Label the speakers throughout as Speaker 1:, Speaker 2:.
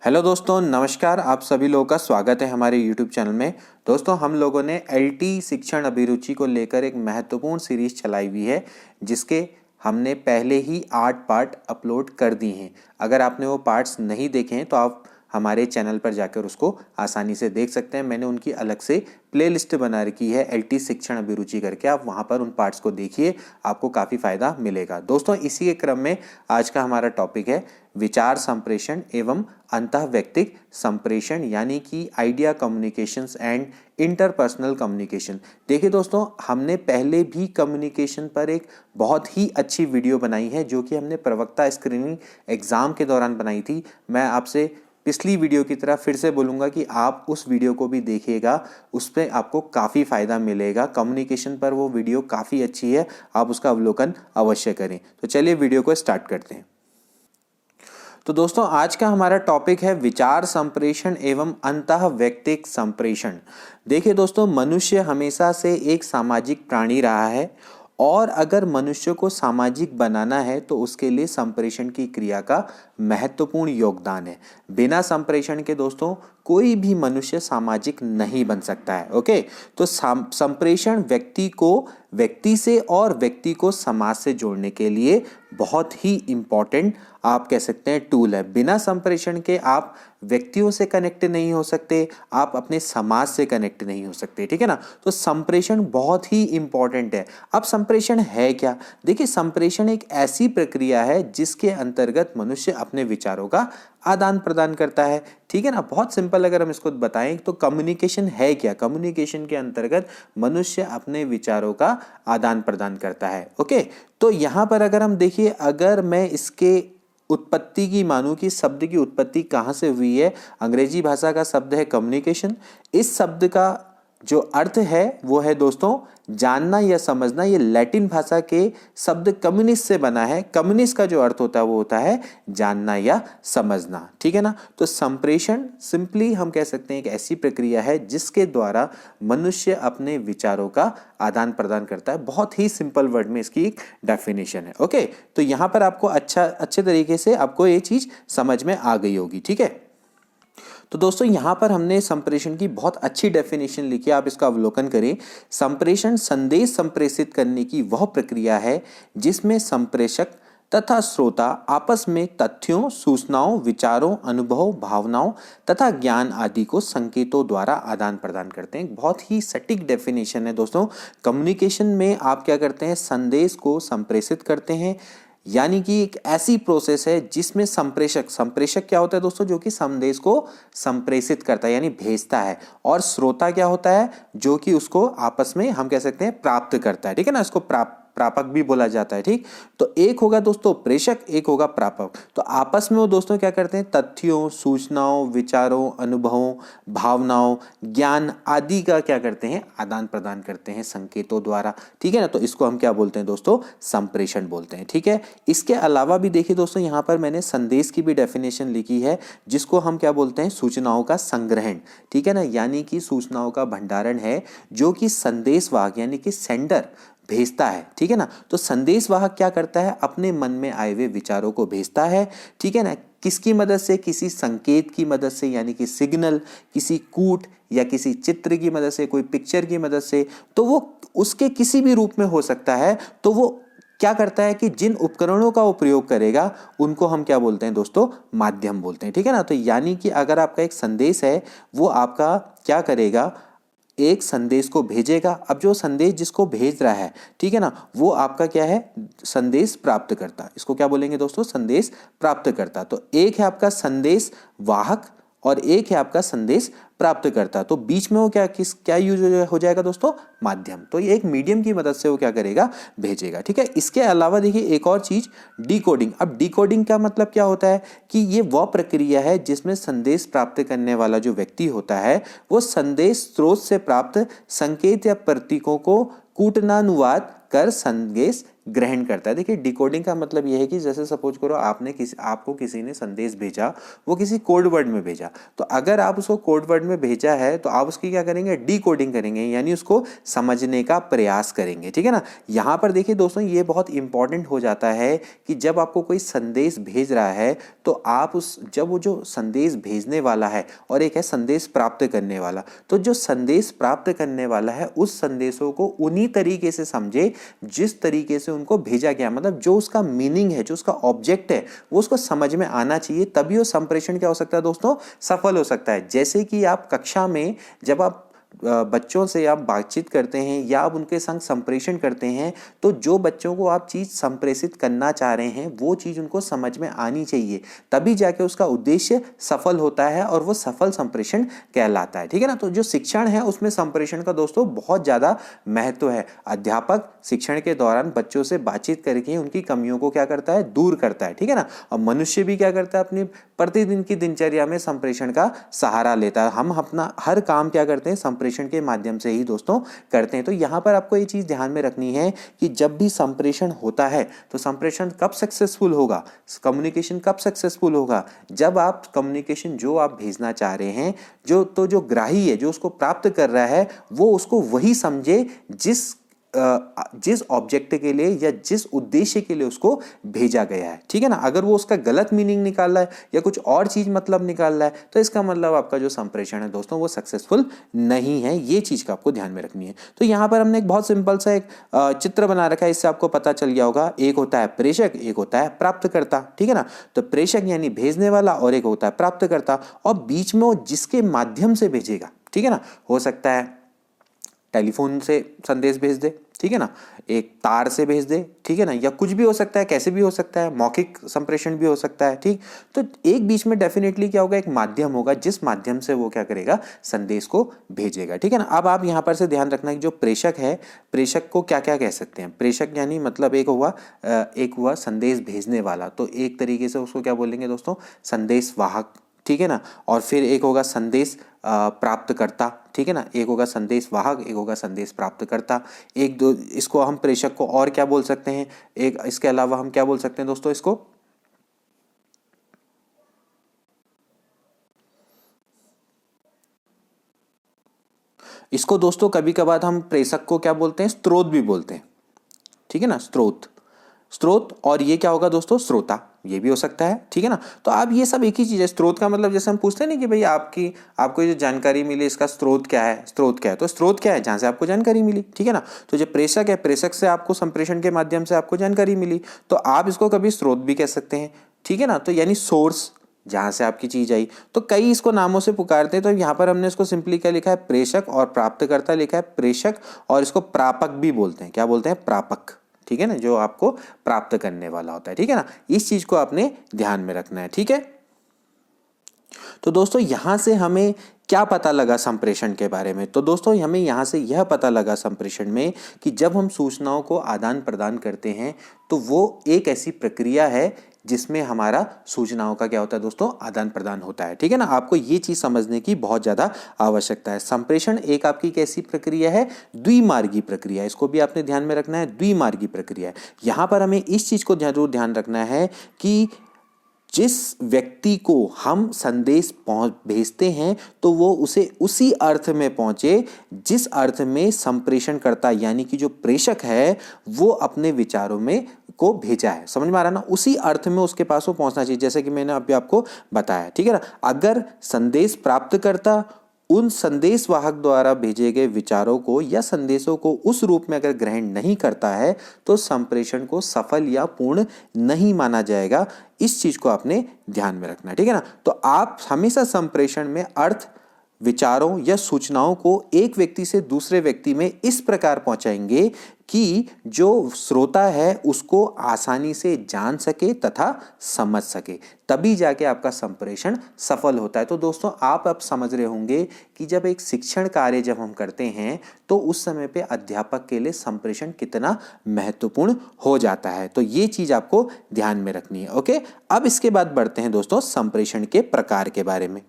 Speaker 1: Hello दोस्तों, नमस्कार। आप सभी लोगों का स्वागत है हमारे YouTube चैनल में। दोस्तों, हम लोगों ने एलटी शिक्षण अभिरुचि को लेकर एक महत्वपूर्ण सीरीज चलाई हुई है, जिसके हमने पहले ही 8 पार्ट अपलोड कर दिए हैं। अगर आपने वो पार्ट्स नहीं देखे हैं तो आप हमारे चैनल पर जाकर उसको आसानी से देख सकते हैं। मैंने उनकी अलग से प्लेलिस्ट बना रखी है एलटी शिक्षण अभिरुचि करके, आप वहाँ पर उन पार्ट्स को देखिए, आपको काफ़ी फायदा मिलेगा। दोस्तों, इसी के क्रम में आज का हमारा टॉपिक है विचार संप्रेषण एवं अंतःवैयक्तिक संप्रेषण, यानी कि idea communications and interpersonal communication. देखिए दोस्तों, हमने पहले भी कम्युनिकेशन पर एक बहुत ही अच्छी वीडियो बनाई है, जो कि हमने प्रवक्ता स्क्रीनिंग एग्जाम के दौरान बनाई थी। मैं आपसे पिछली वीडियो की तरह फिर से बोलूँगा कि आप उस वीडियो को भी देखिएगा, उस पर आपको काफ़ी फ़ायदा मिलेगा। कम्युनिकेशन पर वो वीडियो काफ़ी अच्छी है, आप उसका अवलोकन अवश्य करें। तो चलिए वीडियो को स्टार्ट करते हैं। तो दोस्तों, आज का हमारा टॉपिक है विचार संप्रेषण एवं अंतःवैयक्तिक संप्रेषण। देखिए दोस्तों, मनुष्य हमेशा से एक सामाजिक प्राणी रहा है, और अगर मनुष्य को सामाजिक बनाना है तो उसके लिए संप्रेषण की क्रिया का महत्वपूर्ण योगदान है। बिना संप्रेषण के दोस्तों कोई भी मनुष्य सामाजिक नहीं बन सकता है। ओके, तो संप्रेषण व्यक्ति से और व्यक्ति को समाज से जोड़ने के लिए बहुत ही इम्पॉर्टेंट आप कह सकते हैं टूल है। बिना संप्रेषण के आप व्यक्तियों से कनेक्ट नहीं हो सकते, आप अपने समाज से कनेक्ट नहीं हो सकते, ठीक है ना। तो संप्रेषण बहुत ही इंपॉर्टेंट है। अब संप्रेषण है क्या? देखिए, संप्रेषण एक ऐसी प्रक्रिया है जिसके अंतर्गत मनुष्य अपने विचारों का आदान प्रदान करता है, ठीक है ना। बहुत सिंपल अगर हम इसको बताएं तो कम्युनिकेशन है क्या? कम्युनिकेशन के अंतर्गत मनुष्य अपने विचारों का आदान प्रदान करता है। ओके, तो यहां पर अगर हम देखिए, अगर मैं इसके उत्पत्ति की मानूं कि शब्द की उत्पत्ति कहाँ से हुई है, अंग्रेजी भाषा का शब्द है कम्युनिकेशन। इस शब्द का जो अर्थ है वो है दोस्तों जानना या समझना। ये लैटिन भाषा के शब्द कम्युनिस्ट से बना है। कम्युनिस्ट का जो अर्थ होता है वो होता है जानना या समझना, ठीक है ना। तो संप्रेषण सिंपली हम कह सकते हैं एक ऐसी प्रक्रिया है जिसके द्वारा मनुष्य अपने विचारों का आदान प्रदान करता है। बहुत ही सिंपल वर्ड में इसकी एक डेफिनेशन है। ओके, तो यहाँ पर आपको अच्छे तरीके से आपको ये चीज समझ में आ गई होगी, ठीक है। तो दोस्तों, यहाँ पर हमने संप्रेषण की बहुत अच्छी डेफिनेशन लिखी है, आप इसका अवलोकन करें। संप्रेषण संदेश संप्रेषित करने की वह प्रक्रिया है जिसमें संप्रेषक तथा श्रोता आपस में तथ्यों, सूचनाओं, विचारों, अनुभव, भावनाओं तथा ज्ञान आदि को संकेतों द्वारा आदान प्रदान करते हैं। बहुत ही सटीक डेफिनेशन है दोस्तों। कम्युनिकेशन में आप क्या करते हैं? संदेश को संप्रेषित करते हैं, यानी कि एक ऐसी प्रोसेस है जिसमें संप्रेषक क्या होता है दोस्तों? जो कि संदेश को संप्रेषित करता है यानी भेजता है। और श्रोता क्या होता है? जो कि उसको आपस में हम कह सकते हैं प्राप्त करता है, ठीक है ना। इसको प्रापक भी बोला जाता है, ठीक। तो एक होगा दोस्तों प्रेषक, एक होगा प्रापक। तो आपस में वो दोस्तों क्या करते हैं? तथ्यों, सूचनाओं, विचारों, अनुभवों, भावनाओं, ज्ञान आदि का क्या करते हैं? आदान प्रदान करते हैं संकेतों द्वारा, ठीक है ना। तो इसको हम क्या बोलते हैं दोस्तों? संप्रेषण बोलते हैं, ठीक है। इसके अलावा भी देखिए दोस्तों, यहाँ पर मैंने संदेश की भी डेफिनेशन लिखी है, जिसको हम क्या बोलते हैं? सूचनाओं का संग्रहण, ठीक है ना। यानी कि सूचनाओं का भंडारण है जो कि संदेशवाहक यानी कि सेंडर भेजता है, ठीक है ना। तो संदेशवाहक क्या करता है? अपने मन में आए हुए विचारों को भेजता है, ठीक है ना। किसकी मदद से? किसी संकेत की मदद से, यानी कि सिग्नल, किसी कूट या किसी चित्र की मदद से, कोई पिक्चर की मदद से। तो वो उसके किसी भी रूप में हो सकता है। तो वो क्या करता है कि जिन उपकरणों का वो प्रयोग करेगा उनको हम क्या बोलते हैं दोस्तों? माध्यम बोलते हैं, ठीक है ना। तो यानी कि अगर आपका एक संदेश है, वो आपका क्या करेगा? एक संदेश को भेजेगा। अब जो संदेश जिसको भेज रहा है, ठीक है ना, वो आपका क्या है? संदेश प्राप्त करता। इसको क्या बोलेंगे दोस्तों? संदेश प्राप्त करता। तो एक है आपका संदेश वाहक और एक है आपका संदेश प्राप्त करता। तो बीच में वो क्या यूज हो जाएगा दोस्तों? माध्यम। तो ये एक मीडियम की मदद से वो क्या करेगा? भेजेगा, ठीक है। इसके अलावा देखिए एक और चीज, डिकोडिंग। अब डिकोडिंग का मतलब क्या होता है? कि ये वह प्रक्रिया है जिसमें संदेश प्राप्त करने वाला जो व्यक्ति होता है वो संदेश स्रोत से प्राप्त संकेत या प्रतीकों को कूटनानुवाद कर संदेश ग्रहण करता है। देखिए डिकोडिंग का मतलब ये है कि जैसे सपोज करो आपको किसी ने संदेश भेजा, वो किसी कोड वर्ड में भेजा, तो अगर आप उसको कोड वर्ड में भेजा है तो आप उसकी क्या करेंगे, डिकोडिंग करेंगे, यानी उसको समझने का प्रयास करेंगे, ठीक है ना। यहाँ पर देखिए दोस्तों ये बहुत इंपॉर्टेंट हो जाता है कि जब आपको कोई संदेश भेज रहा है तो आप जब वो जो संदेश भेजने वाला है और एक है संदेश प्राप्त करने वाला, तो जो संदेश प्राप्त करने वाला है उस संदेशों को उन्हीं तरीके से समझे जिस तरीके से उनको भेजा गया, मतलब जो उसका मीनिंग है, जो उसका ऑब्जेक्ट है, वो उसको समझ में आना चाहिए, तभी वो संप्रेषण क्या हो सकता है दोस्तों, सफल हो सकता है। जैसे कि आप कक्षा में जब आप बच्चों से आप बातचीत करते हैं या आप उनके संग संप्रेषण करते हैं, तो जो बच्चों को आप चीज़ संप्रेषित करना चाह रहे हैं वो चीज़ उनको समझ में आनी चाहिए, तभी जाके उसका उद्देश्य सफल होता है और वो सफल संप्रेषण कहलाता है, ठीक है ना। तो जो शिक्षण है उसमें संप्रेषण का दोस्तों बहुत ज़्यादा महत्व है। अध्यापक शिक्षण के दौरान बच्चों से बातचीत करके उनकी कमियों को क्या करता है, दूर करता है, ठीक है ना। और मनुष्य भी क्या करता है, अपनी प्रतिदिन की दिनचर्या में संप्रेषण का सहारा लेता है। हम अपना हर काम क्या करते हैं, संप्रेषण के माध्यम से ही दोस्तों करते हैं। तो यहाँ पर आपको ये चीज़ ध्यान में रखनी है कि जब भी संप्रेषण होता है तो संप्रेषण कब सक्सेसफुल होगा, कम्युनिकेशन कब सक्सेसफुल होगा, जब आप कम्युनिकेशन जो आप भेजना चाह रहे हैं, जो ग्राही है, जो उसको प्राप्त कर रहा है, वो उसको वही समझे जिस ऑब्जेक्ट के लिए या जिस उद्देश्य के लिए उसको भेजा गया है, ठीक है ना। अगर वो उसका गलत मीनिंग निकाल रहा है या कुछ और चीज मतलब निकाल रहा है, तो इसका मतलब आपका जो संप्रेषण है दोस्तों वो सक्सेसफुल नहीं है। ये चीज का आपको ध्यान में रखनी है। तो यहाँ पर हमने एक बहुत सिंपल सा एक चित्र बना रखा है, इससे आपको पता चल गया होगा। एक होता है प्रेषक, एक होता है प्राप्तकर्ता, ठीक है ना। तो प्रेषक यानी भेजने वाला और एक होता है प्राप्तकर्ता, और बीच में वो जिसके माध्यम से भेजेगा, ठीक है ना। हो सकता है टेलीफोन से संदेश भेज दे, ठीक है ना, एक तार से भेज दे, ठीक है ना, या कुछ भी हो सकता है, कैसे भी हो सकता है, मौखिक संप्रेषण भी हो सकता है, ठीक। तो एक बीच में डेफिनेटली क्या होगा, एक माध्यम होगा जिस माध्यम से वो क्या करेगा, संदेश को भेजेगा, ठीक है ना। अब आप यहाँ पर से ध्यान रखना कि जो प्रेषक है, प्रेषक को क्या क्या कह सकते हैं। प्रेषक यानी मतलब एक हुआ संदेश भेजने वाला, तो एक तरीके से उसको क्या बोलेंगे दोस्तों, संदेश वाहक, ठीक है ना। और फिर एक होगा संदेश प्राप्तकर्ता, ठीक है ना। एक होगा संदेश वाहक, एक होगा संदेश प्राप्तकर्ता। एक दो इसको हम प्रेषक को और क्या बोल सकते हैं, एक इसके अलावा हम क्या बोल सकते हैं दोस्तों, इसको दोस्तों कभी कभार हम प्रेषक को क्या बोलते हैं, स्रोत भी बोलते हैं, ठीक है ना। स्रोत और ये क्या होगा दोस्तों, श्रोता, ये भी हो सकता है, ठीक है ना। तो आप ये सब एक ही चीज है। स्रोत का मतलब जैसे हम पूछते हैं ना कि भाई आपको ये जो जानकारी मिली इसका स्रोत क्या है, तो स्रोत क्या है, जहां से आपको जानकारी मिली, ठीक है ना। तो जो प्रेषक है, प्रेषक से आपको संप्रेषण के माध्यम से आपको जानकारी मिली, तो आप इसको कभी स्रोत भी कह सकते हैं, ठीक है ना। तो यानी सोर्स, जहां से आपकी चीज आई। तो कई इसको नामों से पुकारते हैं, तो यहाँ पर हमने इसको सिंपली क्या लिखा है, प्रेषक, और प्राप्तकर्ता लिखा है प्रेषक, और इसको प्रापक भी बोलते हैं। क्या बोलते हैं, प्रापक, ठीक है ना, जो आपको प्राप्त करने वाला होता है, ठीक है ना। इस चीज को आपने ध्यान में रखना है, ठीक है। तो दोस्तों यहां से हमें क्या पता लगा संप्रेषण के बारे में, तो दोस्तों हमें यहां से यह पता लगा संप्रेषण में कि जब हम सूचनाओं को आदान प्रदान करते हैं तो वो एक ऐसी प्रक्रिया है जिसमें हमारा सूचनाओं का क्या होता है दोस्तों, आदान प्रदान होता है, ठीक है ना। आपको ये चीज समझने की बहुत ज्यादा आवश्यकता है। संप्रेषण एक आपकी कैसी प्रक्रिया है, द्विमार्गी प्रक्रिया, इसको भी आपने ध्यान में रखना है, द्विमार्गी प्रक्रिया है। यहां पर हमें इस चीज को जरूर ध्यान रखना है कि जिस व्यक्ति को हम संदेश भेजते हैं तो वो उसे उसी अर्थ में पहुंचे जिस अर्थ में संप्रेषण करता यानी कि जो प्रेषक है वो अपने विचारों में को भेजा है। समझ में आ रहा ना, उसी अर्थ में उसके पास वो पहुंचना चाहिए, जैसे कि मैंने अभी आपको बताया, ठीक है ना। अगर संदेश प्राप्त करता उन संदेश वाहक द्वारा भेजे गए विचारों को या संदेशों को उस रूप में अगर ग्रहण नहीं करता है तो संप्रेषण को सफल या पूर्ण नहीं माना जाएगा। इस चीज को आपने ध्यान में रखना है, ठीक है ना। तो आप हमेशा संप्रेषण में अर्थ, विचारों या सूचनाओं को एक व्यक्ति से दूसरे व्यक्ति में इस प्रकार पहुंचाएंगे कि जो श्रोता है उसको आसानी से जान सके तथा समझ सके, तभी जाके आपका संप्रेषण सफल होता है। तो दोस्तों आप अब समझ रहे होंगे कि जब एक शिक्षण कार्य जब हम करते हैं तो उस समय पे अध्यापक के लिए संप्रेषण कितना महत्वपूर्ण हो जाता है। तो ये चीज आपको ध्यान में रखनी है, ओके। अब इसके बाद बढ़ते हैं दोस्तों संप्रेषण के प्रकार के बारे में।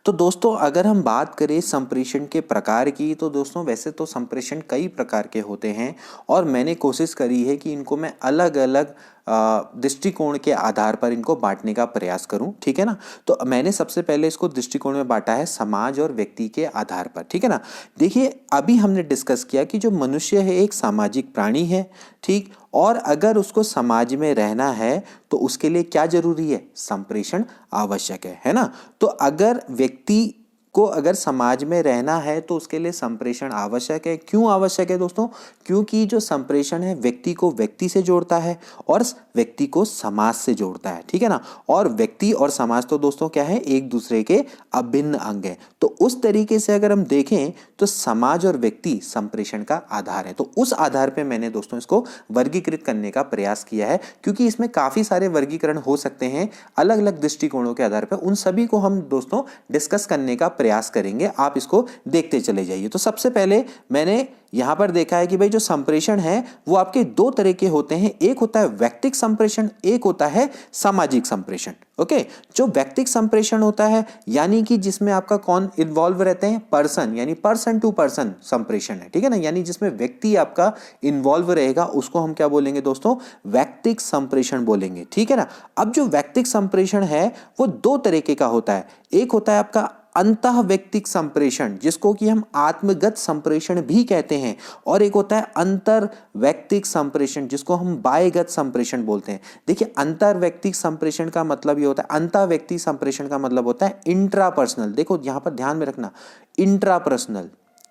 Speaker 1: तो दोस्तों अगर हम बात करें संप्रेषण के प्रकार की, तो दोस्तों वैसे तो संप्रेषण कई प्रकार के होते हैं और मैंने कोशिश करी है कि इनको मैं अलग अलग दृष्टिकोण के आधार पर इनको बांटने का प्रयास करूं, ठीक है ना। तो मैंने सबसे पहले इसको दृष्टिकोण में बांटा है समाज और व्यक्ति के आधार पर, ठीक है ना। देखिए अभी हमने डिस्कस किया कि जो मनुष्य है एक सामाजिक प्राणी है, ठीक, और अगर उसको समाज में रहना है तो उसके लिए क्या जरूरी है, संप्रेषण आवश्यक है ना। तो अगर व्यक्ति को अगर समाज में रहना है तो उसके लिए संप्रेषण आवश्यक है। क्यों आवश्यक है दोस्तों? क्योंकि जो संप्रेषण है व्यक्ति को व्यक्ति से जोड़ता है और व्यक्ति को समाज से जोड़ता है, ठीक है ना। और व्यक्ति और समाज तो दोस्तों क्या है, एक दूसरे के अभिन्न अंग है। तो उस तरीके से अगर हम देखें तो समाज और व्यक्ति संप्रेषण का आधार है। तो उस आधार पर मैंने दोस्तों इसको वर्गीकृत करने का प्रयास किया है, क्योंकि इसमें काफी सारे वर्गीकरण हो सकते हैं अलग अलग दृष्टिकोणों के आधार पर। उन सभी को हम दोस्तों डिस्कस करने का प्रयास करेंगे, आप इसको देखते चले जाइए। तो सबसे पहले मैंने यहां पर देखा है कि भाई जो संप्रेषण है वो आपके दो तरह के होते हैं, एक होता है व्यक्तिक संप्रेषण, एक होता है सामाजिक संप्रेषण। ओके, जो व्यक्तिक संप्रेषण होता है यानी कि जिसमें आपका कौन इन्वॉल्व रहते हैं, पर्सन, यानी पर्सन टू पर्सन संप्रेषण है, ठीक है ना, यानी जिसमें व्यक्ति आपका इन्वॉल्व रहेगा उसको हम क्या बोलेंगे दोस्तों, व्यक्तिक संप्रेषण बोलेंगे, ठीक है ना। अब जो व्यक्तिक संप्रेषण है वो दो तरीके का होता है, एक होता है आपका अंतः व्यक्तिक संप्रेषण जिसको कि हम आत्मगत संप्रेषण भी कहते हैं, और एक होता है अंतर व्यक्तिक संप्रेषण जिसको हम बाह्यगत संप्रेषण बोलते हैं। देखिए अंतर व्यक्तिक संप्रेषण का मतलब ये होता है, अंतः व्यक्तिक संप्रेषण का मतलब होता है इंट्रापर्सनल। देखो यहां पर ध्यान में रखना, इंट्रापर्सनल,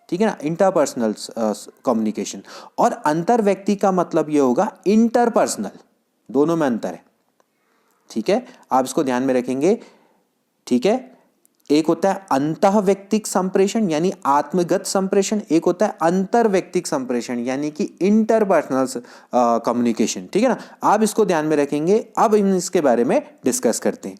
Speaker 1: ठीक है ना, इंटरपर्सनल कम्युनिकेशन। और अंतर व्यक्ति का मतलब ये होगा इंटरपर्सनल, दोनों में अंतर है, ठीक है, आप इसको ध्यान में रखेंगे, ठीक है। एक होता है अंतः व्यक्तिक संप्रेषण यानी आत्मगत संप्रेषण, एक होता है अंतर व्यक्तिक संप्रेषण यानी कि इंटरपर्सनल कम्युनिकेशन, ठीक है ना। आप इसको ध्यान में रखेंगे। अब हम इसके बारे में डिस्कस करते हैं।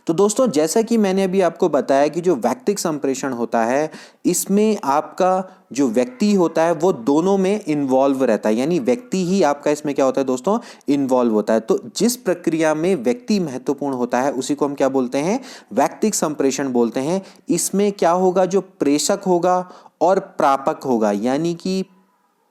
Speaker 1: तो दोस्तों जैसा कि मैंने अभी आपको बताया कि जो व्यक्तिक संप्रेषण होता है इसमें आपका जो व्यक्ति होता है वो दोनों में इन्वॉल्व रहता है, यानी व्यक्ति ही आपका इसमें क्या होता है दोस्तों, इन्वॉल्व होता है। तो जिस प्रक्रिया में व्यक्ति महत्वपूर्ण होता है उसी को हम क्या बोलते हैं, व्यक्तिक संप्रेषण बोलते हैं। इसमें क्या होगा, जो प्रेषक होगा और प्रापक होगा, यानी कि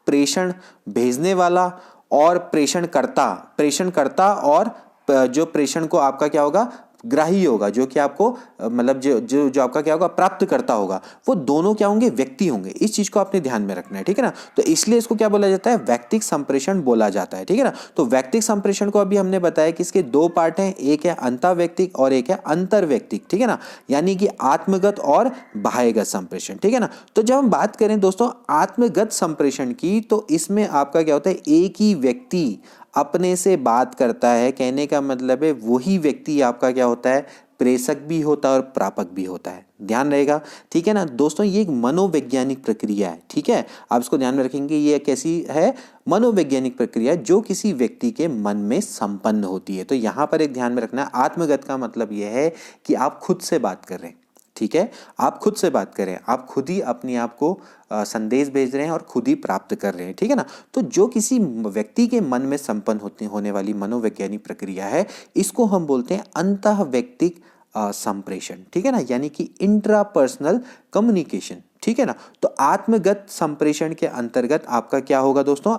Speaker 1: प्रेषण भेजने वाला और प्रेषणकर्ता और जो प्रेषण को आपका क्या होगा, ग्राही होगा, जो कि आपको मतलब जो आपका क्या होगा, प्राप्त करता होगा, वो दोनों क्या होंगे, व्यक्ति होंगे। इस चीज को आपने ध्यान में रखना है, ठीक है ना। तो इसलिए इसको क्या बोला जाता है, व्यक्तिक संप्रेषण बोला जाता है, ठीक है ना। तो व्यक्तिक संप्रेषण को अभी हमने बताया कि इसके दो पार्ट हैं, एक है अंतः व्यक्तिक और एक है अंतर व्यक्तिक, ठीक है ना, यानी कि आत्मगत और बाह्यगत संप्रेषण, ठीक है ना। तो जब हम बात करें दोस्तों आत्मगत संप्रेषण की, तो इसमें आपका क्या होता है, एक ही व्यक्ति अपने से बात करता है, कहने का मतलब है वही व्यक्ति आपका क्या होता है, प्रेषक भी होता है और प्रापक भी होता है, ध्यान रहेगा, ठीक है ना। दोस्तों ये एक मनोवैज्ञानिक प्रक्रिया है, ठीक है, आप इसको ध्यान में रखेंगे। ये कैसी है, मनोवैज्ञानिक प्रक्रिया जो किसी व्यक्ति के मन में संपन्न होती है। तो यहां पर एक ध्यान में रखना, आत्मगत का मतलब यह है कि आप खुद से बात कर रहे हैं, ठीक है, आप खुद से बात करें, आप खुद ही अपने आप को संदेश भेज रहे हैं और खुद ही प्राप्त कर रहे हैं, ठीक है ना। तो जो किसी व्यक्ति के मन में संपन्न होने वाली मनोवैज्ञानिक प्रक्रिया है इसको हम बोलते हैं अंतः व्यक्तिक संप्रेषण, ठीक है ना, यानी कि इंट्रापर्सनल कम्युनिकेशन, ठीक है ना। तो आत्मगत संप्रेषण के अंतर्गत आपका क्या होगा दोस्तों,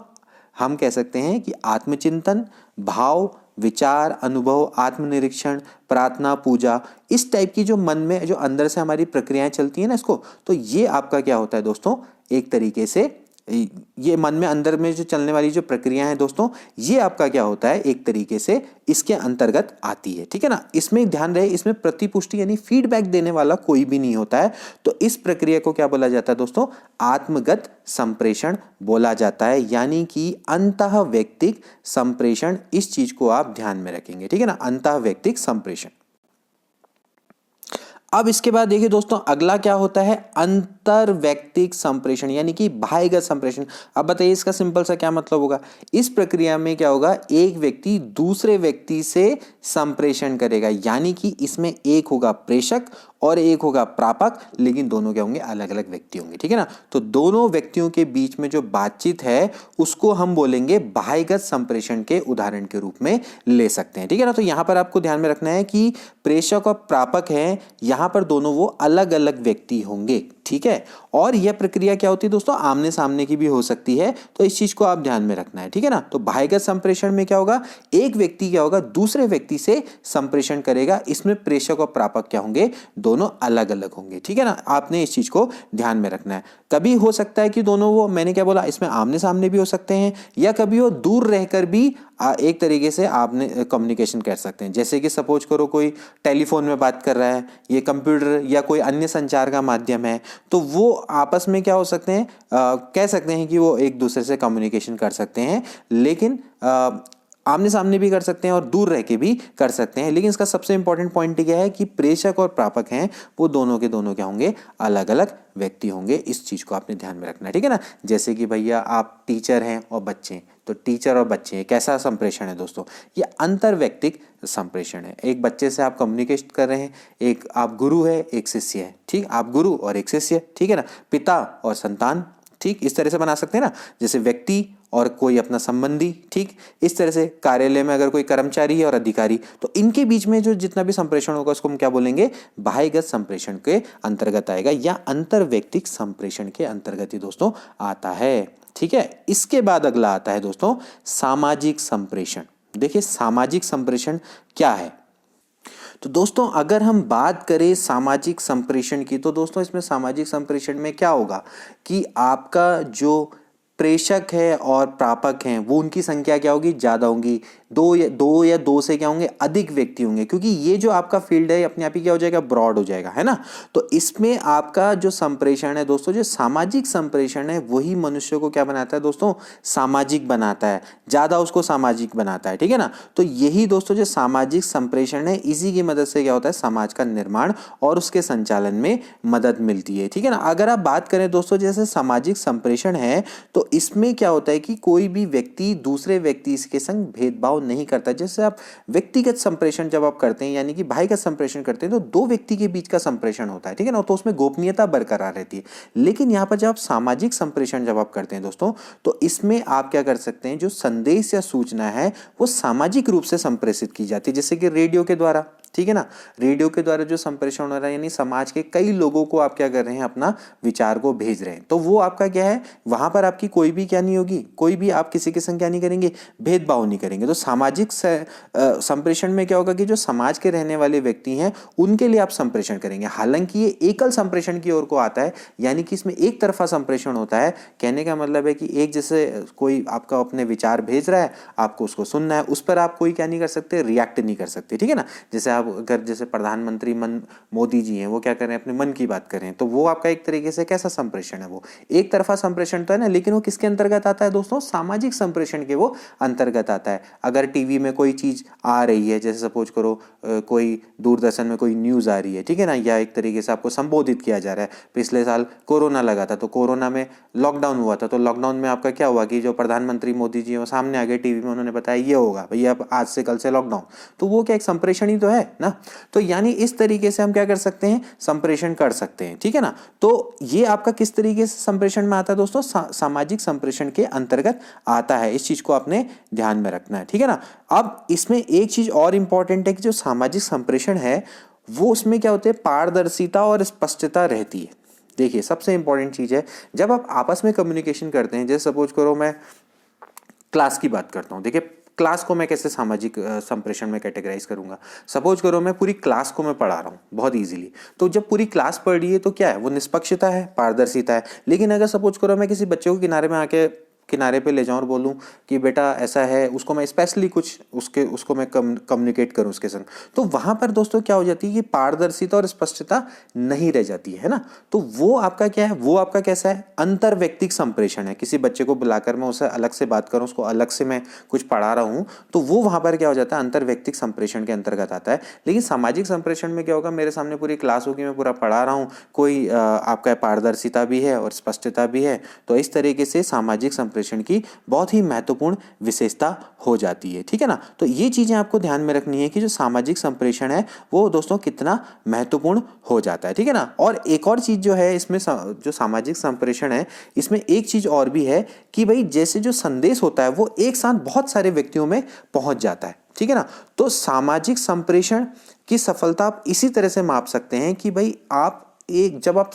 Speaker 1: हम कह सकते हैं कि आत्मचिंतन, भाव, विचार, अनुभव, आत्मनिरीक्षण, प्रार्थना, पूजा, इस टाइप की जो मन में जो अंदर से हमारी प्रक्रियाएं चलती हैं ना इसको, तो ये आपका क्या होता है दोस्तों, एक तरीके से ये मन में अंदर में जो चलने वाली जो प्रक्रिया है दोस्तों, ये आपका क्या होता है, एक तरीके से इसके अंतर्गत आती है, ठीक है ना। इसमें ध्यान रहे, इसमें प्रतिपुष्टि यानी फीडबैक देने वाला कोई भी नहीं होता है। तो इस प्रक्रिया को क्या बोला जाता है दोस्तों, आत्मगत संप्रेषण बोला जाता है, यानी कि अंतः व्यक्तिक संप्रेषण। इस चीज को आप ध्यान में रखेंगे, ठीक है ना, अंतः व्यक्तिक संप्रेषण। अब इसके बाद देखिए दोस्तों अगला क्या होता है, अंतर व्यक्तिक संप्रेषण यानी कि बाह्यगत संप्रेषण। अब बताइए इसका सिंपल सा क्या मतलब होगा। इस प्रक्रिया में क्या होगा, एक व्यक्ति दूसरे व्यक्ति से संप्रेषण करेगा, यानी कि इसमें एक होगा प्रेषक और एक होगा प्रापक, लेकिन दोनों क्या होंगे, अलग अलग व्यक्ति होंगे, ठीक है ना। तो दोनों व्यक्तियों के बीच में जो बातचीत है उसको हम बोलेंगे बाह्यगत संप्रेषण के उदाहरण के रूप में ले सकते हैं, ठीक है ना। तो यहां पर आपको ध्यान में रखना है कि प्रेषक और प्रापक है, यहां यहाँ पर दोनों वो अलग अलग व्यक्ति होंगे, ठीक है। और यह प्रक्रिया क्या होती है दोस्तों, आमने सामने की भी हो सकती है, तो इस चीज को आप ध्यान में रखना है, ठीक है ना। तो बाह्यगत संप्रेषण में क्या होगा, एक व्यक्ति क्या होगा दूसरे व्यक्ति से संप्रेषण करेगा, इसमें प्रेषक और प्रापक क्या होंगे, दोनों अलग अलग होंगे, ठीक है ना। आपने इस चीज को ध्यान में रखना है। कभी हो सकता है कि दोनों वो, मैंने क्या बोला, इसमें आमने सामने भी हो सकते हैं, या कभी वो दूर रहकर भी एक तरीके से आपने कम्युनिकेशन कर सकते हैं। जैसे कि सपोज करो कोई टेलीफोन में बात कर रहा है, ये कंप्यूटर या कोई अन्य संचार का माध्यम है, तो वो आपस में क्या हो सकते हैं, कह सकते हैं कि वो एक दूसरे से कम्युनिकेशन कर सकते हैं, लेकिन आमने सामने भी कर सकते हैं और दूर रह के भी कर सकते हैं। लेकिन इसका सबसे इंपॉर्टेंट पॉइंट क्या है कि प्रेषक और प्रापक हैं वो दोनों के दोनों क्या होंगे, अलग अलग व्यक्ति होंगे। इस चीज को आपने ध्यान में रखना है, ठीक है ना। जैसे कि भैया आप टीचर हैं और बच्चे, तो टीचर और बच्चे कैसा संप्रेषण है दोस्तों, ये अंतर व्यक्तिक संप्रेषण है। एक बच्चे से आप कम्युनिकेट कर रहे हैं, एक आप गुरु है एक शिष्य है, ठीक, आप गुरु और एक शिष्य, ठीक है ना, पिता और संतान, ठीक, इस तरह से बना सकते हैं ना। जैसे व्यक्ति और कोई अपना संबंधी, ठीक, इस तरह से कार्यालय में अगर कोई कर्मचारी है और अधिकारी, तो इनके बीच में जो जितना भी संप्रेषण होगा उसको हम क्या बोलेंगे, बाह्यगत संप्रेषण के अंतर्गत आएगा, या अंतर व्यक्तिक संप्रेषण के अंतर्गत ही दोस्तों आता है, ठीक है। इसके बाद अगला आता है दोस्तों सामाजिक संप्रेषण। देखिए सामाजिक संप्रेषण क्या है, तो दोस्तों अगर हम बात करें सामाजिक संप्रेषण की, तो दोस्तों इसमें सामाजिक संप्रेषण में क्या होगा कि आपका जो प्रेषक है और प्रापक हैं वो उनकी संख्या क्या होगी, ज्यादा होगी, दो या दो से क्या होंगे, अधिक व्यक्ति होंगे, क्योंकि ये जो आपका फील्ड है अपने आप ही क्या हो जाएगा, ब्रॉड हो जाएगा, है ना। तो इसमें आपका जो संप्रेषण है दोस्तों, जो सामाजिक संप्रेषण है वही मनुष्य को क्या बनाता है दोस्तों, सामाजिक बनाता है, ज्यादा उसको सामाजिक बनाता है, ठीक है ना। तो यही दोस्तों जो सामाजिक संप्रेषण है, इसी की मदद से क्या होता है, समाज का निर्माण और उसके संचालन में मदद मिलती है, ठीक है ना। अगर आप बात करें दोस्तों जैसे सामाजिक संप्रेषण है, तो इसमें क्या होता है कि कोई भी व्यक्ति दूसरे व्यक्ति के संग भेदभाव नहीं करता। जैसे आप व्यक्तिगत संप्रेषण जब आप करते हैं, यानी कि भाईगत संप्रेषण करते हैं, तो दो व्यक्ति के बीच का संप्रेषण होता है, ठीक है ना, तो उसमें गोपनीयता बरकरार रहती है। लेकिन यहाँ पर जब आप सामाजिक संप्रेषण जब आप करते हैं दोस्तों, तो इसमें आप क्या कर सकते हैं, जो संदेश या सूचना है वो सामाजिक रूप से संप्रेषित की जाती है, जैसे कि रेडियो के द्वारा, ठीक है ना। रेडियो के द्वारा जो संप्रेषण हो रहा है, यानी समाज के कई लोगों को आप क्या कर रहे हैं, अपना विचार को भेज रहे हैं, तो वो आपका क्या है, वहां पर आपकी कोई भी क्या नहीं होगी, कोई भी आप किसी के संग क्या नहीं करेंगे, भेदभाव नहीं करेंगे। तो सामाजिक संप्रेषण में क्या होगा कि जो समाज के रहने वाले व्यक्ति हैं उनके लिए आप संप्रेषण करेंगे। हालांकि ये एकल संप्रेषण की ओर को आता है, यानी कि इसमें एक तरफा संप्रेषण होता है। कहने का मतलब है कि एक जैसे कोई आपका अपने विचार भेज रहा है, आपको उसको सुनना है, उस पर आप कोई क्या नहीं कर सकते, रिएक्ट नहीं कर सकते, ठीक है ना। जैसे आप अगर जैसे प्रधानमंत्री मोदी जी हैं, वो क्या कर रहे हैं, अपने मन की बात कर रहे हैं, तो वो आपका एक तरीके से कैसा संप्रेषण है, वो एक तरफा संप्रेषण तो है ना, लेकिन वो किसके अंतर्गत आता है दोस्तों, सामाजिक संप्रेषण के वो अंतर्गत आता है। अगर टीवी में कोई चीज आ रही है, जैसे सपोज करो कोई दूरदर्शन में कोई न्यूज आ रही है, ठीक है ना, या एक तरीके से आपको संबोधित किया जा रहा है। पिछले साल कोरोना लगा था, तो कोरोना में लॉकडाउन हुआ था, तो लॉकडाउन में आपका क्या हुआ कि जो प्रधानमंत्री मोदी जी वो सामने आ गए टीवी में, उन्होंने बताया ये होगा भैया अब आज से कल से लॉकडाउन, तो वो क्या एक संप्रेषण ही तो है ना। तो यानी इस तरीके से हम क्या कर सकते हैं, संप्रेषण कर सकते हैं, ठीक है ना। तो ये आपका किस तरीके से संप्रेषण में आता है दोस्तों, सामाजिक संप्रेषण के अंतर्गत आता है। इस चीज को आपने ध्यान में रखना है, ठीक है ना। अब इसमें एक चीज और इंपॉर्टेंट है कि जो सामाजिक संप्रेषण है वो उसमें क्या होते हैं, पारदर्शिता और स्पष्टता रहती है। देखिए सबसे इंपॉर्टेंट चीज है, जब आप आपस में कम्युनिकेशन करते हैं, जैसे सपोज करो मैं क्लास की बात करता हूं, देखिए क्लास को मैं कैसे सामाजिक संप्रेषण में कैटेगराइज करूंगा। सपोज करो मैं पूरी क्लास को मैं पढ़ा रहा हूँ बहुत इजीली, तो जब पूरी क्लास पढ़ रही है तो क्या है, वो निष्पक्षता है, पारदर्शिता है। लेकिन अगर सपोज करो मैं किसी बच्चे को किनारे में आके किनारे पे ले जाऊं और बोलूं कि बेटा ऐसा है, उसको मैं स्पेशली कुछ उसको मैं कम्युनिकेट करूं उसके संग, तो वहां पर दोस्तों क्या हो जाती है कि पारदर्शिता और स्पष्टता नहीं रह जाती है ना। तो वो आपका क्या है, वो आपका कैसा है, अंतर व्यक्तिक संप्रेषण है। किसी बच्चे को बुलाकर मैं उससे अलग से बात करूं, उसको अलग से मैं कुछ पढ़ा रहा हूं, तो वो वहां पर क्या हो जाता है, अंतर व्यक्तिक संप्रेषण के अंतर्गत आता है। लेकिन सामाजिक संप्रेषण में क्या होगा, मेरे सामने पूरी क्लास होगी, मैं पूरा पढ़ा रहा हूँ, कोई आपका पारदर्शिता भी है और स्पष्टता भी है। तो इस तरीके से सामाजिक संप्रेषण संप्रेषण की बहुत ही महत्वपूर्ण विशेषता हो जाती है, ठीक है ना। तो ये चीज़ें आपको ध्यान में रखनी है कि जो सामाजिक संप्रेषण है वो दोस्तों कितना महत्वपूर्ण हो जाता है, ठीक है ना। और एक और चीज़ जो है इसमें जो सामाजिक संप्रेषण है इसमें एक चीज़ और भी है कि भाई जैसे जो संदेश होता है वो एक साथ बहुत सारे व्यक्तियों में पहुंच जाता है, ठीक है ना। तो सामाजिक संप्रेषण की सफलता आप इसी तरह से माप सकते हैं कि भाई आप जब आप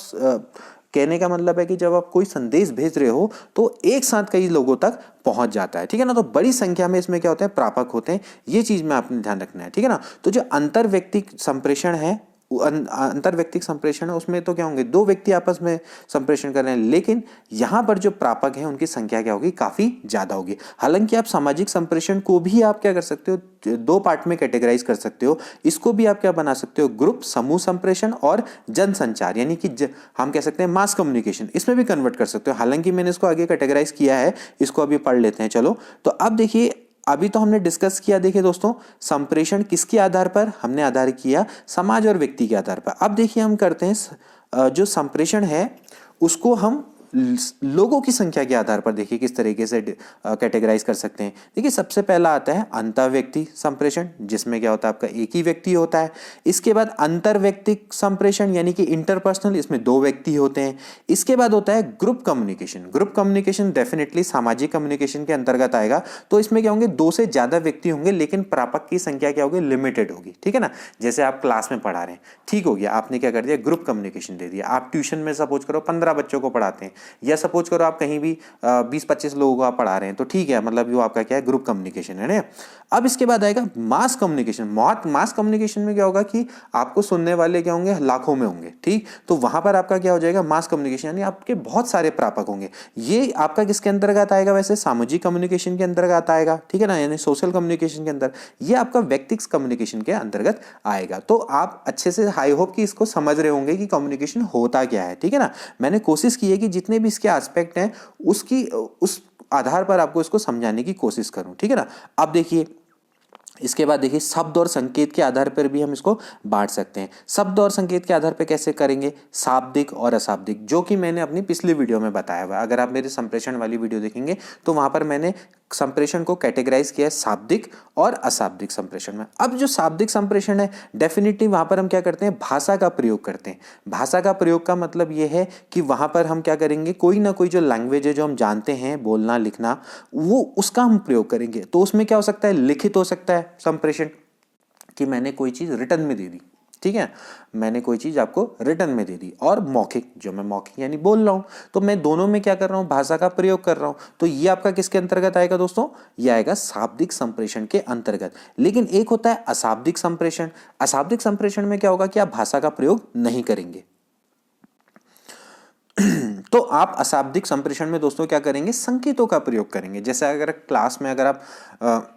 Speaker 1: कहने का मतलब है कि जब आप कोई संदेश भेज रहे हो तो एक साथ कई लोगों तक पहुंच जाता है, ठीक है ना। तो बड़ी संख्या में इसमें क्या होते हैं, प्रापक होते हैं, ये चीज में आपने ध्यान रखना है, ठीक है ना। तो जो अंतर व्यक्तिक संप्रेषण है, अंतर व्यक्तिक संप्रेषण है, उसमें तो क्या होंगे, दो व्यक्ति आपस में संप्रेषण कर रहे हैं, लेकिन यहां पर जो प्रापक हैं उनकी संख्या क्या होगी, काफी ज्यादा होगी। हालांकि आप सामाजिक संप्रेषण को भी आप क्या कर सकते हो, दो पार्ट में कैटेगराइज कर सकते हो। इसको भी आप क्या बना सकते हो, ग्रुप समूह संप्रेषण और जनसंचार, यानी कि हम कह सकते हैं मास कम्युनिकेशन, इसमें भी कन्वर्ट कर सकते हो। हालांकि मैंने इसको आगे कैटेगराइज किया है, इसको अभी पढ़ लेते हैं। चलो, तो अब देखिए, अभी तो हमने डिस्कस किया, देखिए दोस्तों, संप्रेषण किसके आधार पर, हमने आधार किया समाज और व्यक्ति के आधार पर। अब देखिए हम करते हैं जो संप्रेषण है उसको हम लोगों की संख्या के आधार पर देखिए किस तरीके से कैटेगराइज कर सकते हैं। देखिए सबसे पहला आता है अंतर व्यक्ति संप्रेषण, जिसमें क्या होता है, आपका एक ही व्यक्ति होता है। इसके बाद अंतर व्यक्तिक संप्रेषण यानी कि इंटरपर्सनल, इसमें दो व्यक्ति होते हैं। इसके बाद होता है group communication. Group communication definitely सामाजिक कम्युनिकेशन के अंतर्गत आएगा। तो इसमें क्या होंगे, दो से ज्यादा व्यक्ति होंगे, लेकिन प्रापक की संख्या क्या होगी, लिमिटेड होगी, ठीक है ना। जैसे आप क्लास में पढ़ा रहे हैं, ठीक हो गया, आपने क्या कर दिया, ग्रुप कम्युनिकेशन दे दिया। आप ट्यूशन में सपोज करो 15 बच्चों को पढ़ाते हैं, या सपोज करो आप कहीं भी 20-25 लोगों को आप पढ़ा रहे हैं, तो ठीक है, मतलब वो आपका क्या है, ग्रुप कम्युनिकेशन है ना। अब इसके बाद आएगा मास कम्युनिकेशन। मास कम्युनिकेशन में क्या होगा कि आपको सुनने वाले क्या होंगे, लाखों में होंगे, ठीक। तो वहां पर आपका क्या हो जाएगा, मास कम्युनिकेशन, यानी आपके बहुत सारे प्रापक होंगे। ये आपका किसके अंतर्गत आएगा, वैसे सामाजिक कम्युनिकेशन के अंतर्गत आएगा, ठीक है ना, यानी सोशल कम्युनिकेशन के अंदर। ये आपका व्यक्तिगत कम्युनिकेशन के अंतर्गत आएगा। तो आप अच्छे से, आई होप कि इसको समझ रहे होंगे कि कम्युनिकेशन होता क्या है, ठीक है ना। मैंने कोशिश की है कि जितने भी इसके एस्पेक्ट हैं उस आधार पर आपको इसको समझाने की कोशिश करूं, ठीक है ना। अब देखिए, इसके बाद देखिए शब्द और संकेत के आधार पर भी हम इसको बांट सकते हैं। शब्द और संकेत के आधार पर कैसे करेंगे, शाब्दिक और अशाब्दिक, जो कि मैंने अपनी पिछली वीडियो में बताया हुआ है। अगर आप मेरे संप्रेषण वाली वीडियो देखेंगे तो वहां पर मैंने संप्रेषण को कैटेगराइज किया है शाब्दिक और अशाब्दिक संप्रेषण में। अब जो शाब्दिक संप्रेषण है, डेफिनेटली वहां पर हम क्या करते हैं, भाषा का प्रयोग करते हैं। भाषा का प्रयोग का मतलब यह है कि वहां पर हम क्या करेंगे, कोई ना कोई जो लैंग्वेज है जो हम जानते हैं बोलना लिखना, वो उसका हम प्रयोग करेंगे। तो उसमें क्या हो सकता है, लिखित हो सकता है संप्रेषण, कि मैंने कोई चीज रिटर्न में दे दी, ठीक है, मैंने कोई चीज आपको रिटर्न में दे दी। और मौखिक, जो मैं मौखिक यानी बोल रहा हूं, तो मैं दोनों में क्या कर रहा हूं, भाषा का प्रयोग कर रहा हूं। तो ये आपका किसके अंतर्गत आएगा दोस्तों, ये आएगा शाब्दिक संप्रेषण के अंतर्गत। लेकिन एक होता है अशाब्दिक संप्रेषण। अशाब्दिक संप्रेषण में क्या होगा कि आप भाषा का प्रयोग नहीं करेंगे। तो आप अशाब्दिक संप्रेषण में दोस्तों क्या करेंगे, संकेतों का प्रयोग करेंगे। जैसे अगर क्लास में अगर आप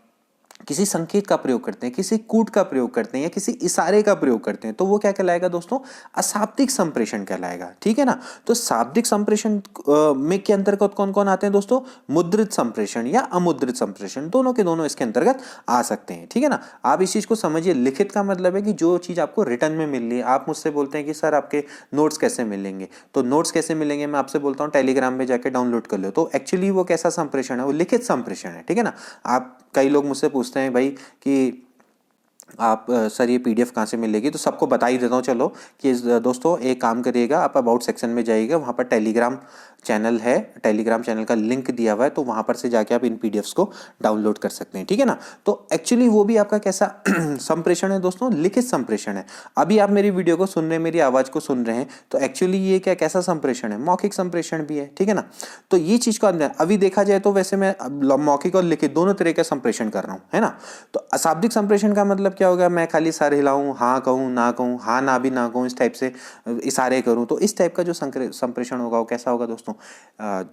Speaker 1: किसी संकेत का प्रयोग करते हैं, किसी कूट का प्रयोग करते हैं, या किसी इशारे का प्रयोग करते हैं, तो वो क्या कहलाएगा दोस्तों, अशाब्दिक संप्रेषण कहलाएगा, ठीक है ना। तो शाब्दिक संप्रेषण में के अंतर्गत कौन कौन आते हैं दोस्तों, मुद्रित संप्रेषण या अमुद्रित संप्रेषण, दोनों के दोनों इसके अंतर्गत आ सकते हैं, ठीक है ना। आप इस चीज को समझिए, लिखित का मतलब है कि जो चीज आपको रिटर्न में मिल रही है। आप मुझसे बोलते हैं कि सर आपके नोट्स कैसे मिलेंगे, तो नोट्स कैसे मिलेंगे, मैं आपसे बोलता हूँ टेलीग्राम में जाके डाउनलोड कर लो, तो एक्चुअली वो कैसा संप्रेषण है, वो लिखित संप्रेषण है, ठीक है ना। आप, कई लोग मुझसे पूछते हैं भाई कि आप सर ये पीडीएफ कहाँ से मिलेगी, तो सबको बता ही देता हूँ चलो कि दोस्तों एक काम करिएगा, आप अबाउट सेक्शन में जाइएगा, वहाँ पर टेलीग्राम चैनल है, टेलीग्राम चैनल का लिंक दिया हुआ है, तो वहाँ पर से जाके आप इन पीडीएफ्स को डाउनलोड कर सकते हैं, ठीक है ना। तो एक्चुअली वो भी आपका कैसा संप्रेषण है दोस्तों, लिखित संप्रेषण है। अभी आप मेरी वीडियो को सुन रहे हैं, मेरी आवाज़ को सुन रहे हैं, तो एक्चुअली ये क्या कैसा संप्रेषण है, मौखिक संप्रेषण भी है, ठीक है ना। तो ये चीज़ को अभी देखा जाए तो वैसे मैं मौखिक और लिखित दोनों तरह का संप्रेषण कर रहा हूँ, है ना। तो अशाब्दिक संप्रेषण का मतलब क्या होगा, मैं खाली सर हिलाऊं, हाँ कहूँ ना कहूँ, हाँ ना भी ना कहूँ, इस टाइप से इशारे करूँ, तो इस टाइप का जो संप्रेषण होगा वो कैसा होगा दोस्तों,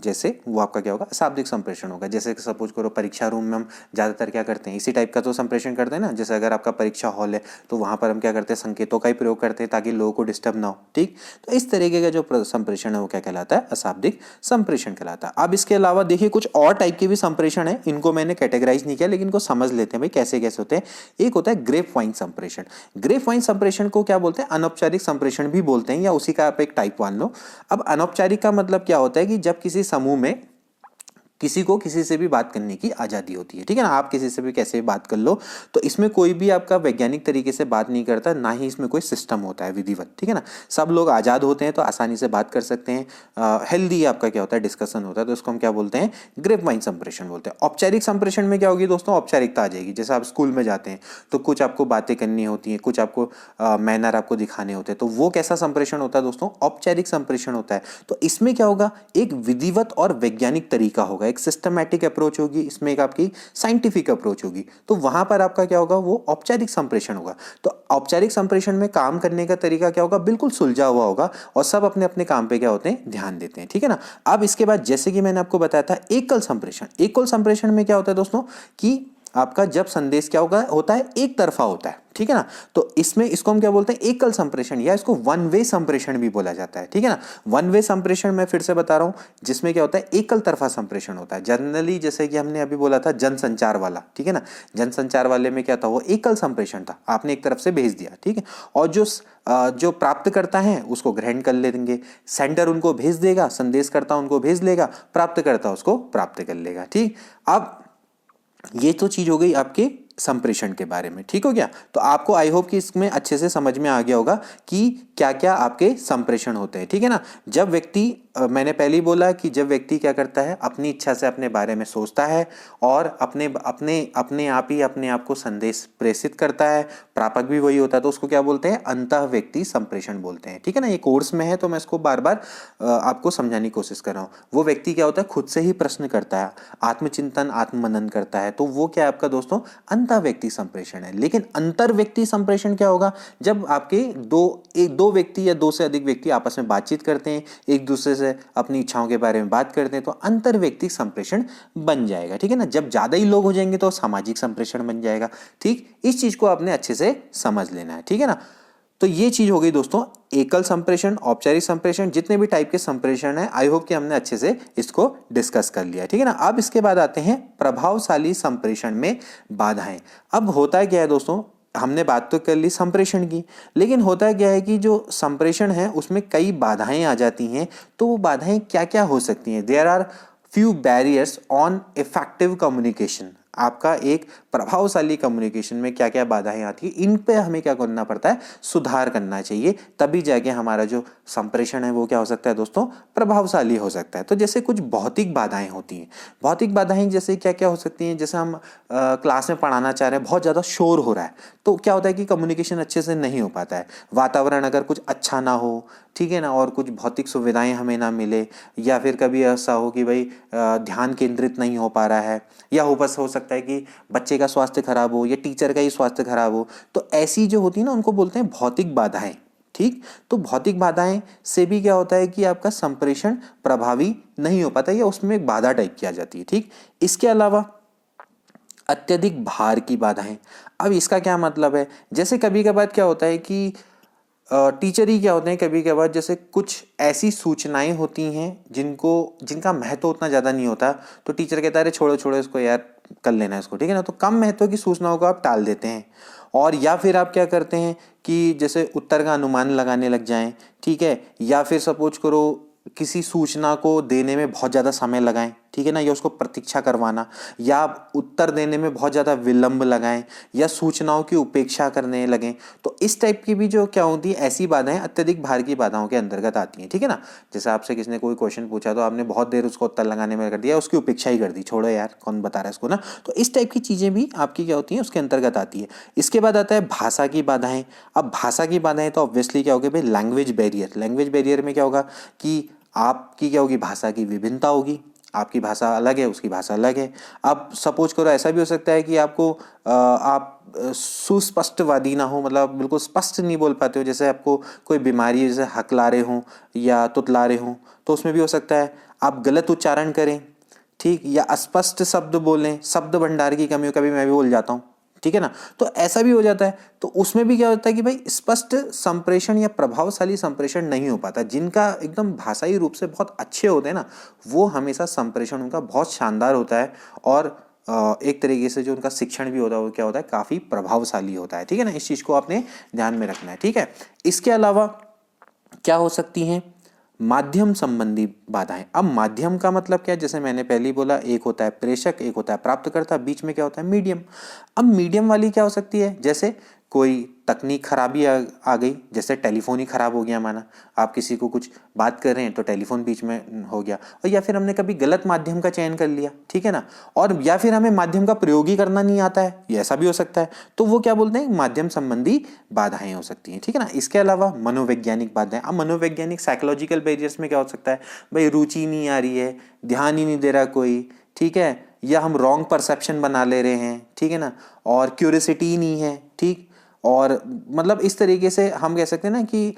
Speaker 1: जैसे वो आपका क्या होगा, अशाब्दिक संप्रेषण होगा। जैसे सपोज करो परीक्षा रूम में हम ज़्यादातर क्या करते हैं, इसी टाइप का तो संप्रेषण करते हैं ना। जैसे अगर आपका परीक्षा हॉल है तो वहाँ पर हम क्या करते हैं, संकेतों का ही प्रयोग करते हैं ताकि लोगों को डिस्टर्ब ना हो, ठीक। तो इस तरीके का जो संप्रेषण है वो क्या कहलाता है, अशाब्दिक संप्रेषण कहलाता है। अब इसके अलावा देखिए कुछ और टाइप के भी संप्रेषण है, इनको मैंने कैटेगराइज नहीं किया, लेकिन इनको समझ लेते हैं भाई कैसे कैसे होते हैं। एक होता है ग्रेप वाइन संप्रेषण। ग्रेप वाइन संप्रेषण को क्या बोलते हैं, अनौपचारिक संप्रेषण भी बोलते हैं, या उसी का आप एक टाइप मान लो। अब अनौपचारिक का मतलब क्या होता है कि जब किसी समूह में किसी को किसी से भी बात करने की आज़ादी होती है, ठीक है ना। आप किसी से भी कैसे भी बात कर लो, तो इसमें कोई भी आपका वैज्ञानिक तरीके से बात नहीं करता, ना ही इसमें कोई सिस्टम होता है विधिवत, ठीक है ना। सब लोग आज़ाद होते हैं तो आसानी से बात कर सकते हैं। हेल्दी आपका क्या होता है, डिस्कशन होता है, तो इसको हम क्या बोलते हैं, ग्रेप वाइन संप्रेषण बोलते हैं। औपचारिक संप्रेषण में क्या होगी दोस्तों, औपचारिकता आ जाएगी। जैसे आप स्कूल में जाते हैं तो कुछ आपको बातें करनी होती हैं, कुछ आपको मैनर आपको दिखाने होते हैं, तो वो कैसा संप्रेषण होता है दोस्तों, औपचारिक संप्रेषण होता है। तो इसमें क्या होगा, एक विधिवत और वैज्ञानिक तरीका होगा, एक सिस्टमैटिक अप्रोच होगी, इसमें एक आपकी साइंटिफिक अप्रोच होगी। तो वहां पर आपका क्या होगा, वो औपचारिक संप्रेषण होगा। तो औपचारिक संप्रेषण में काम करने का तरीका क्या होगा, बिल्कुल सुलझा हुआ होगा और सब अपने अपने काम पे क्या होते हैं, ध्यान देते हैं, ठीक है ना। अब इसके बाद जैसे कि मैंने आपको बताया था एकल संप्रेषण। एकल संप्रेषण में क्या होता है दोस्तों कि आपका जब संदेश क्या होता है, एक तरफा होता है, ठीक है ना। तो इसमें इसको हम क्या बोलते हैं, एकल संप्रेषण, या इसको वन वे संप्रेषण भी बोला जाता है, ठीक है ना। वन वे संप्रेषण मैं फिर से बता रहा हूं, जिसमें क्या होता है, एकल तरफा संप्रेषण होता है। जनरली जैसे कि हमने अभी बोला था जनसंचार वाला, ठीक है ना, जनसंचार वाले में क्या था, वो एकल संप्रेषण था, आपने एक तरफ से भेज दिया, ठीक है। और जो प्राप्त करता है उसको ग्रहण कर लेंगे, सेंडर उनको भेज देगा, संदेशकर्ता उनको भेज लेगा, प्राप्तकर्ता उसको प्राप्त कर लेगा, ठीक। अब ये तो चीज हो गई आपके संप्रेषण के बारे में, ठीक हो गया। तो आपको आई होप कि इसमें अच्छे से समझ में आ गया होगा कि क्या क्या आपके संप्रेषण होते हैं, ठीक है ना। जब व्यक्ति, मैंने पहले ही बोला कि जब व्यक्ति क्या करता है, अपनी इच्छा से अपने बारे में सोचता है और अपने अपने अपने आप ही अपने आप को संदेश प्रेषित करता है, प्रापक भी वही होता है, तो उसको क्या बोलते हैं, अंतः व्यक्ति संप्रेषण बोलते हैं, ठीक है ना। ये कोर्स में है तो मैं इसको बार बार आपको समझाने की कोशिश कर रहा हूँ। वो व्यक्ति क्या होता है, खुद से ही प्रश्न करता है, आत्मचिंतन आत्ममनन करता है, तो वो क्या है आपका दोस्तों, अंतः व्यक्ति संप्रेषण है। लेकिन अंतर व्यक्ति संप्रेषण क्या होगा, जब आपके दो व्यक्ति या दो से अधिक व्यक्ति आपस में बातचीत करते हैं, एक दूसरे से अपनी इच्छाओं के बारे में बात करते हैं, तो अंतर व्यक्ति संप्रेषण बन जाएगा, ठीक है ना। जब ज्यादा ही लोग हो जाएंगे तो सामाजिक संप्रेषण बन जाएगा, ठीक। इस चीज को आपने अच्छे से समझ लेना है, ठीक है ना। तो ये चीज हो गई दोस्तों, एकल संप्रेषण, औपचारिक संप्रेषण, जितने भी टाइप के संप्रेषण है, आई होप कि हमने अच्छे से इसको डिस्कस कर लिया, ठीक है ना। अब इसके बाद आते हैं प्रभावशाली संप्रेषण में बाधाएं। अब होता है क्या है दोस्तों, हमने बात तो कर ली संप्रेषण की, लेकिन होता क्या है कि जो संप्रेषण है उसमें कई बाधाएं आ जाती हैं। तो वो बाधाएं क्या क्या हो सकती हैं, there are few barriers on effective communication. आपका एक प्रभावशाली कम्युनिकेशन में क्या क्या बाधाएं आती है, इन पे हमें क्या करना पड़ता है, सुधार करना चाहिए, तभी जाके हमारा जो संप्रेषण है वो क्या हो सकता है दोस्तों, प्रभावशाली हो सकता है। तो जैसे कुछ भौतिक बाधाएं होती हैं, भौतिक बाधाएं जैसे क्या क्या हो सकती हैं, जैसे हम क्लास में पढ़ाना चाह रहे हैं, बहुत ज़्यादा शोर हो रहा है, तो क्या होता है कि कम्युनिकेशन अच्छे से नहीं हो पाता है। वातावरण अगर कुछ अच्छा ना हो, ठीक है ना, और कुछ भौतिक सुविधाएं हमें ना मिले, या फिर कभी ऐसा हो कि भाई ध्यान केंद्रित नहीं हो पा रहा है, या हो सकता है कि बच्चे का स्वास्थ्य खराब हो या टीचर का ही स्वास्थ्य खराब हो, तो ऐसी जो होती है ना, उनको बोलते हैं भौतिक बाधाएं, ठीक। तो भौतिक बाधाएं से भी क्या होता है कि आपका संप्रेषण प्रभावी नहीं हो पाता, या उसमें एक बाधा टाइप की आ जाती है, ठीक। इसके अलावा अत्यधिक भार की बाधाएं। अब इसका क्या मतलब है, जैसे कभी कभार क्या होता है कि टीचर ही क्या होते हैं, कभी कभार जैसे कुछ ऐसी सूचनाएं होती हैं जिनका महत्व उतना ज़्यादा नहीं होता, तो टीचर कहता है अरे छोड़ो छोड़ो इसको यार, कर लेना इसको, ठीक है ना। तो कम महत्व की सूचनाओं को आप टाल देते हैं, और या फिर आप क्या करते हैं कि जैसे उत्तर का अनुमान लगाने लग जाएं, ठीक है, या फिर सपोज करो किसी सूचना को देने में बहुत ज़्यादा समय लगाएं, ठीक है ना, या उसको प्रतीक्षा करवाना, या उत्तर देने में बहुत ज़्यादा विलंब लगाएं, या सूचनाओं की उपेक्षा करने लगें। तो इस टाइप की भी जो क्या होती है, ऐसी बाधाएं अत्यधिक भार की बाधाओं के अंतर्गत आती हैं, ठीक है ना। जैसे आपसे किसी ने कोई क्वेश्चन पूछा तो आपने बहुत देर उसको उत्तर लगाने में कर दिया, उसकी उपेक्षा ही कर दी, छोड़ो यार कौन बता रहा है इसको ना। तो इस टाइप की चीज़ें भी आपकी क्या होती हैं, उसके अंतर्गत आती है। इसके बाद आता है भाषा की बाधाएं। अब भाषा की बाधाएं तो ऑब्वियसली क्या होगी भाई, लैंग्वेज बैरियर। लैंग्वेज बैरियर में क्या होगा कि आपकी क्या होगी, भाषा की विभिन्नता होगी, आपकी भाषा अलग है, उसकी भाषा अलग है। अब सपोज करो ऐसा भी हो सकता है कि आप सुस्पष्टवादी ना हो, मतलब बिल्कुल स्पष्ट नहीं बोल पाते हो, जैसे आपको कोई बीमारी है, जैसे हकला रहे हों या तुतला रहे हों, तो उसमें भी हो सकता है आप गलत उच्चारण करें, ठीक, या अस्पष्ट शब्द बोलें, शब्द भंडार की कमी हो, कभी मैं भी बोल जाता हूँ, ठीक है ना। तो ऐसा भी हो जाता है, तो उसमें भी क्या होता है कि भाई स्पष्ट संप्रेषण या प्रभावशाली संप्रेषण नहीं हो पाता। जिनका एकदम भाषाई रूप से बहुत अच्छे होते हैं ना, वो हमेशा संप्रेषण उनका बहुत शानदार होता है, और एक तरीके से जो उनका शिक्षण भी होता है वो क्या होता है, काफी प्रभावशाली होता है, ठीक है ना। इस चीज को आपने ध्यान में रखना है, ठीक है। इसके अलावा क्या हो सकती हैं माध्यम संबंधी बाधाएं। अब माध्यम का मतलब क्या है, जैसे मैंने पहले ही बोला, एक होता है प्रेषक, एक होता है प्राप्तकर्ता, बीच में क्या होता है, मीडियम। अब मीडियम वाली क्या हो सकती है, जैसे कोई तकनीक खराबी आ गई, जैसे टेलीफोन ही खराब हो गया, माना आप किसी को कुछ बात कर रहे हैं तो टेलीफोन बीच में हो गया, और या फिर हमने कभी गलत माध्यम का चयन कर लिया, ठीक है ना, और या फिर हमें माध्यम का प्रयोग ही करना नहीं आता है, ये ऐसा भी हो सकता है, तो वो क्या बोलते हैं, माध्यम संबंधी बाधाएं हो सकती हैं, ठीक है ना। इसके अलावा मनोवैज्ञानिक बाधाएं। अब मनोवैज्ञानिक साइकोलॉजिकल बैरियर्स में क्या हो सकता है, भाई रुचि नहीं आ रही है, ध्यान ही नहीं दे रहा कोई, ठीक है, या हम रॉन्ग परसेप्शन बना ले रहे हैं, ठीक है ना, और क्यूरियोसिटी नहीं है, ठीक, और मतलब इस तरीके से हम कह सकते हैं ना कि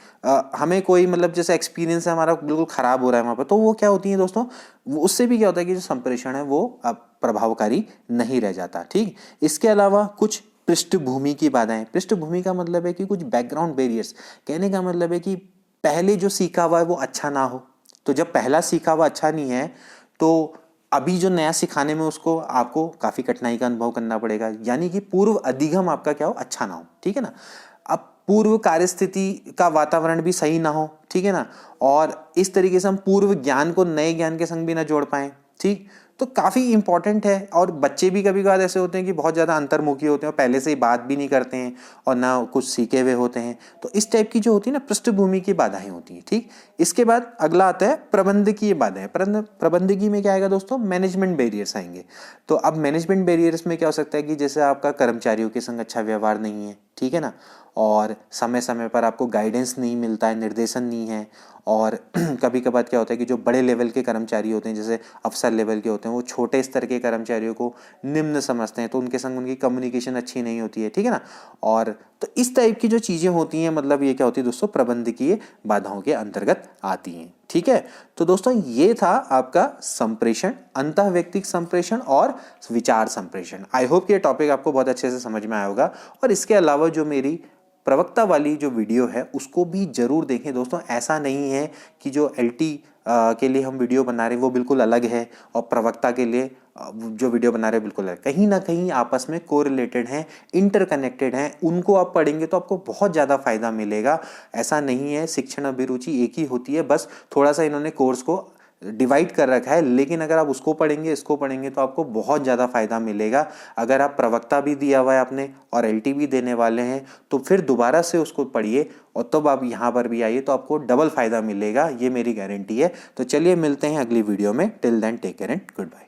Speaker 1: हमें कोई मतलब जैसे एक्सपीरियंस है हमारा बिल्कुल खराब हो रहा है वहाँ पर, तो वो क्या होती है दोस्तों, वो उससे भी क्या होता है कि जो संप्रेषण है वो अब प्रभावकारी नहीं रह जाता, ठीक। इसके अलावा कुछ पृष्ठभूमि की बाधाएं। पृष्ठभूमि का मतलब है कि कुछ बैकग्राउंड बैरियर्स, कहने का मतलब है कि पहले जो सीखा हुआ है वो अच्छा ना हो, तो जब पहला सीखा हुआ अच्छा नहीं है तो अभी जो नया सिखाने में उसको आपको काफी कठिनाई का अनुभव करना पड़ेगा, यानी कि पूर्व अधिगम आपका क्या हो, अच्छा ना हो, ठीक है ना। अब पूर्व कार्यस्थिति का वातावरण भी सही ना हो, ठीक है ना, और इस तरीके से हम पूर्व ज्ञान को नए ज्ञान के संग भी ना जोड़ पाए, ठीक, तो काफी इंपॉर्टेंट है। और बच्चे भी कभी कभार ऐसे होते हैं कि बहुत ज्यादा अंतर्मुखी होते हैं, पहले से ही बात भी नहीं करते हैं और ना कुछ सीखे हुए होते हैं, तो इस टाइप की जो होती है ना पृष्ठभूमि की बाधाएं होती हैं, ठीक। इसके बाद अगला आता है प्रबंधकीय बाधाएं। प्रबंधकीय में क्या आएगा दोस्तों, मैनेजमेंट बैरियर्स आएंगे। तो अब मैनेजमेंट बैरियर्स में क्या हो सकता है कि जैसे आपका कर्मचारियों के संग अच्छा व्यवहार नहीं है, ठीक है ना, और समय समय पर आपको गाइडेंस नहीं मिलता है, निर्देशन नहीं है, और कभी कभार क्या होता है कि जो बड़े लेवल के कर्मचारी होते हैं, जैसे अफसर लेवल के होते हैं, वो छोटे स्तर के कर्मचारियों को निम्न समझते हैं, तो उनके संग उनकी कम्युनिकेशन अच्छी नहीं होती है, ठीक है ना। और तो इस टाइप की जो चीजें होती हैं, मतलब ये क्या होती है दोस्तों, प्रबंधकीय बाधाओं के अंतर्गत आती हैं, ठीक है। तो दोस्तों ये था आपका संप्रेषण, अंतःवैयक्तिक संप्रेषण और विचार संप्रेषण। आई होप कि ये टॉपिक आपको बहुत अच्छे से समझ में आया होगा, और इसके अलावा जो मेरी प्रवक्ता वाली जो वीडियो है उसको भी जरूर देखें दोस्तों। ऐसा नहीं है कि जो एलटी के लिए हम वीडियो बना रहे हैं वो बिल्कुल अलग है और प्रवक्ता के लिए जो वीडियो बना रहे हैं बिल्कुल अलग, कहीं ना कहीं आपस में कोरिलेटेड हैं, इंटरकनेक्टेड हैं। उनको आप पढ़ेंगे तो आपको बहुत ज़्यादा फायदा मिलेगा। ऐसा नहीं है शिक्षण अभिरुचि एक ही होती है, बस थोड़ा सा इन्होंने कोर्स को डिवाइड कर रखा है, लेकिन अगर आप उसको पढ़ेंगे इसको पढ़ेंगे तो आपको बहुत ज़्यादा फायदा मिलेगा। अगर आप प्रवक्ता भी दिया हुआ है आपने और एलटी भी देने वाले हैं तो फिर दोबारा से उसको पढ़िए और तब आप यहाँ पर भी आइए तो आपको डबल फायदा मिलेगा, ये मेरी गारंटी है। तो चलिए मिलते हैं अगली वीडियो में। Till then take care and good bye.